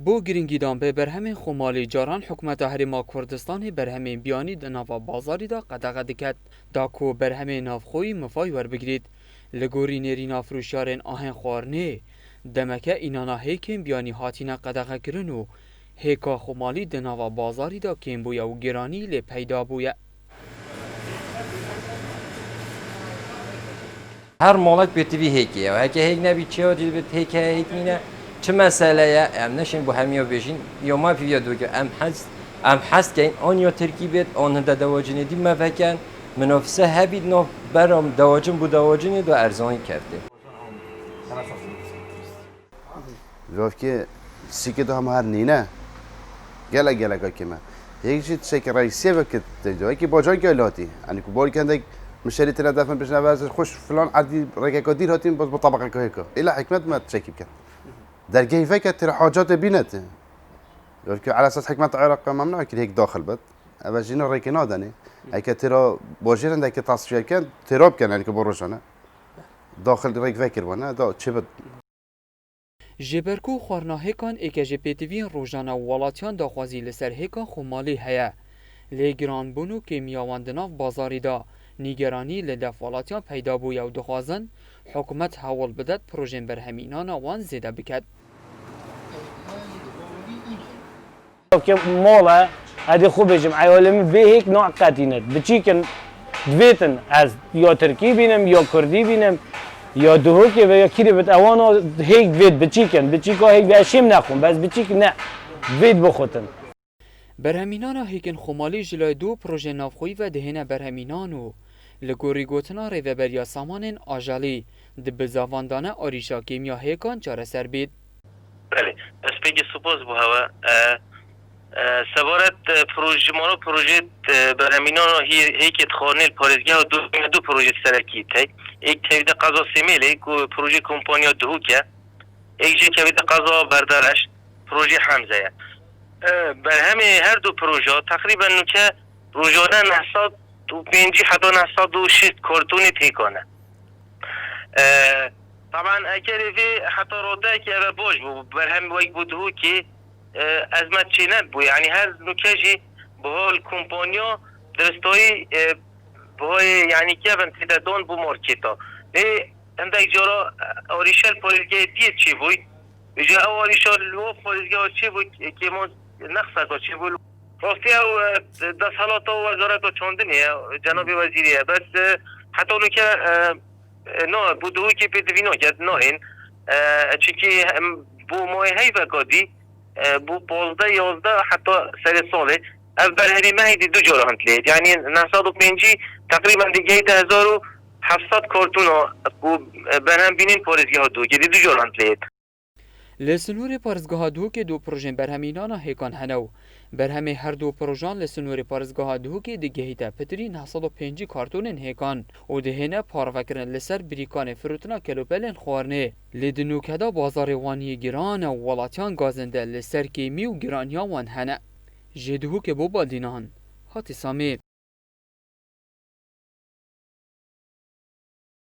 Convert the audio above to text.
بو گرینگیدان به برهم خمالی جاران حکومت هرما کردستان برهم بیانی دناوا بازاری دا قدغه دکت دا کو برهم نافخوی مفای ور بگرید لگوری نیری نافروشیارن آهن خوارنه دمکه اینانا هیکن بیانی هاتینا قدغه کرنو هیکا خمالی دناوا بازاری دا کم بویا و گرانی لی پیدا بویا. هر مالک بیتی هیکیه و هیک نبی چه آدی بیت هیک نینه چه مسئله ام نشین با همیا بشین یا ما فيا دوگه ام حس که این آن یا ترکی بیت آن هنده دواجنی دی مفکن منافسه هبید نو برام دواجن بو دواجنی دو ارزانی کرده. جواب که سیکه دو هم هر نینه گله که ما یک چیز سیک رئیسی وقت تجدیدی که باجان که لاتی یعنی که باری کنده مشتری تنا دفن بشنه واسه خوش فلان عادی رگه کدیر هاتیم باز بطبقه که هیکا ایلا حکمت ما تشکیل کرد در كيفك ترى حاجات بينته يعني على اساس حكمه عراق ممنوع كل هيك داخل بد اما جينا ريكنا داني هيك ترى بوجير عندك تصفيه كان تراب كان يعني كبروجنا داخل ريك فكر وانا دا تشبد جبرکو خورنا هکان ایک جپیتوین روزانه ولاتیان داخوازی لسر هکان خمالی هیا لگران بونو که میاواندناف بازاری دا نیگرانی لدف ولاتیان پیدا بویا و دخوازن حکومت حوال بدد پروژن برهمینان وان زیده بکد. که ماله هدی خوبه جم عیالمی به هیچ نوع قطینت بچی کن دویتن از یا ترکی بینم یا کردی بینم یا دهوکی و یا کیری بد اوانا هیچ دویت بچی که هیچ بیاشیم نخون بس بچی که نه دویت بخوتن. برهمینان هیکن خمالی جلای دو پروژه نافخوی و دهنه برهمینانو لگوری گوتنا ریوبریا سامانن آجالی دبزاواندانه آریشا کیمیا هیکان چاره سر بید. بله از پیج سپاس بو هوا سوارت پروژه مارو پروژه برهمینان هیک اتخانل پارزگاه دو پروژه سرکی تی یک توید قضا سمیله که پروژه کمپانیا دهوکه یک جه توید قضا بردارش پروژه حمزه بر همه هر دو پروژه تقریبا نوکه روزانه 905 حتی 906 کارتونی تیکانه طبعا اگر في حتى رودا كي ابا بوش برهم ويك بودهو كي ازمه چينات بو يعني هر نوكاجي بهو الكومبانيا درستوي بهو يعني كي ابن دون بو ماركتا اي عندك جرا اوريشال بوليسجي دي تشي بوي اجا اوريشال لو بوليسجي تشي بو كي مو نقصا تشي بو راستي او ده صلاته وزارت چوندني جناب وزيري بس حتى نوكا نه بودهوی که پیدوینا کرد نه این چیکی بو ماه هی وکادی بو 15 حتی سر ساله از برهری مهدی دو جاره هنتلید یعنی 905 تقریبا دیگه 1700 کارتون بو برهم بینین پارزگاه ها دو که دو جاره هنتلید لسنور پارزگاه دو که دو پروژن برهمینانا هیکان هنو برهمی هر دو پروژان لسنور پارزگاه دو که دیگهیتا پتری 905 کارتونن هیکان و دهنه پاروکرن لسر بریکان فروتنا کلوپلن خوارنه لدنوکدا بازار وانی گران و ولاتیان گازنده لسر کیمی و گرانیا وان هنه جدهو که بو بالدینان هاتی سامیر